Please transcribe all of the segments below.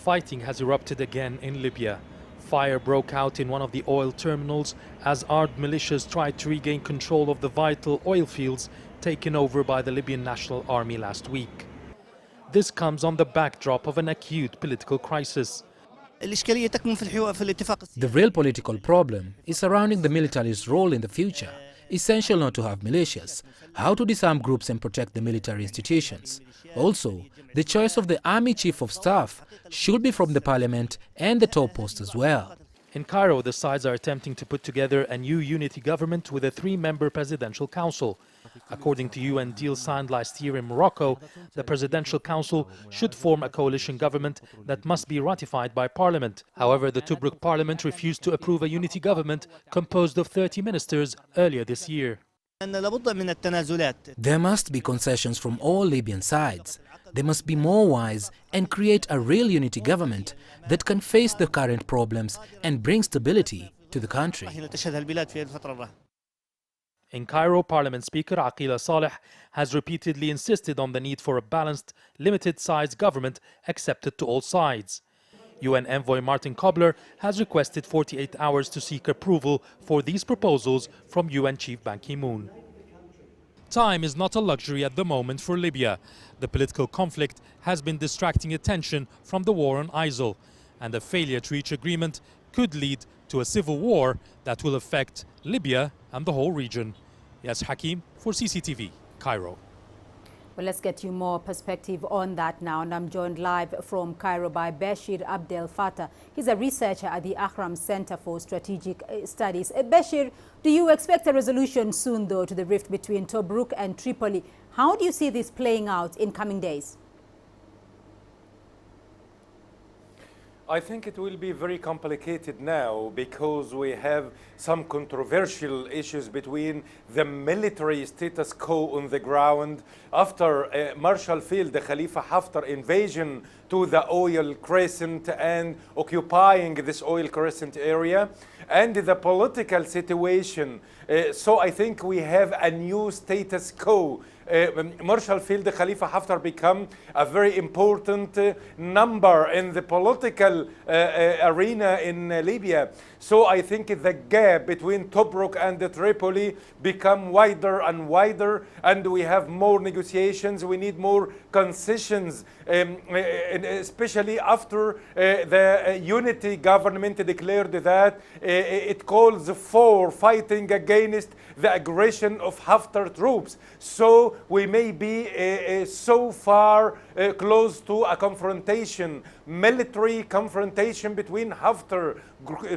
Fighting has erupted again in Libya. Fire broke out in one of the oil terminals as armed militias tried to regain control of the vital oil fields taken over by the Libyan National Army last week. This comes on the backdrop of an acute political crisis. The real political problem is surrounding the military's role in the future. Essential not to have militias, how to disarm groups and protect the military institutions. Also, the choice of the Army Chief of Staff should be from the parliament and the top post as well. In Cairo, the sides are attempting to put together a new unity government with a three-member presidential council. According to UN deal signed last year in Morocco, the Presidential Council should form a coalition government that must be ratified by Parliament. However, the Tobruk Parliament refused to approve a unity government composed of 30 ministers earlier this year. There must be concessions from all Libyan sides. They must be more wise and create a real unity government that can face the current problems and bring stability to the country. In Cairo, Parliament Speaker Aqila Saleh has repeatedly insisted on the need for a balanced, limited-sized government accepted to all sides. UN envoy Martin Kobler has requested 48 hours to seek approval for these proposals from UN Chief Ban Ki-moon. Time is not a luxury at the moment for Libya. The political conflict has been distracting attention from the war on ISIL, and a failure to reach agreement could lead to a civil war that will affect Libya and the whole region. Yes, Hakim for CCTV, Cairo. Well, let's get you more perspective on that now. And I'm joined live from Cairo by Bashir Abdel Fattah. He's a researcher at the Ahram Center for Strategic Studies. Bashir, do you expect a resolution soon, though, to the rift between Tobruk and Tripoli? How do you see this playing out in coming days? I think it will be very complicated now because we have some controversial issues between the military status quo on the ground after Marshal Field Khalifa Haftar invasion to the oil crescent and occupying this oil crescent area, and the political situation. So I think we have a new status quo. Marshal Field Khalifa Haftar become a very important number in the political arena in Libya. So I think the gap between Tobruk and Tripoli become wider and wider, and we have more negotiations. We need more concessions, especially after the unity government declared that it calls for fighting against the aggression of Haftar troops. So we may be so far close to a confrontation, military confrontation between Haftar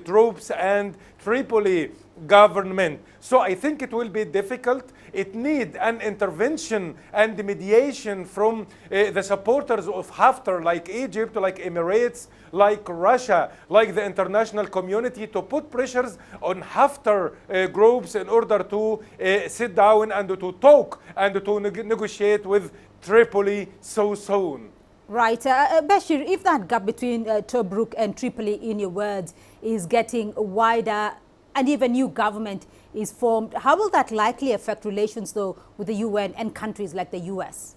troops and Tripoli government. So I think it will be difficult. It needs an intervention and mediation from the supporters of Haftar, like Egypt, like Emirates, like Russia, like the international community, to put pressures on Haftar groups in order to sit down and to talk and to negotiate with Tripoli so soon. Right. Bashir, if that gap between Tobruk and Tripoli, in your words, is getting wider and even new government is formed, how will that likely affect relations, though, with the UN and countries like the US?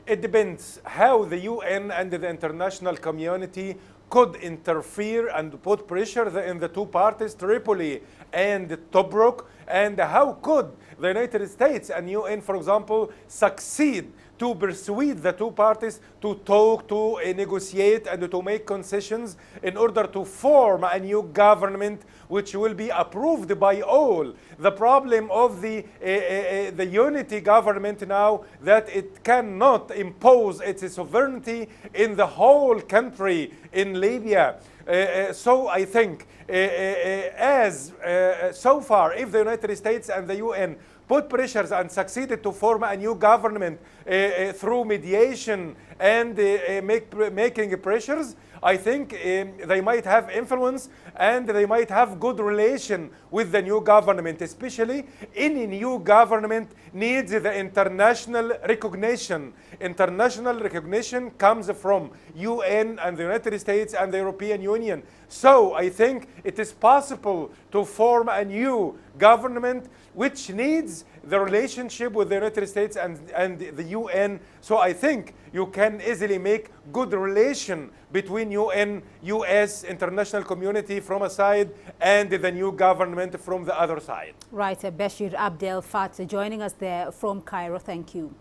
It depends how the UN and the international community could interfere and put pressure in the two parties, Tripoli and Tobruk, and how could the United States and UN, for example, succeed to persuade the two parties to talk, to negotiate, and to make concessions in order to form a new government which will be approved by all. The problem of the unity government now that it cannot impose its sovereignty in the whole country in Libya. So I think so far, if the United States and the UN put pressures and succeeded to form a new government through mediation and making pressures, I think they might have influence and they might have good relation with the new government. Especially any new government needs the international recognition. International recognition comes from UN and the United States and the European Union. So I think it is possible to form a new government which needs the relationship with the United States and the UN. So I think you can easily make good relation between UN, US, international community from a side, and the new government from the other side. Right, Bashir Abdel Fattah joining us there from Cairo. Thank you.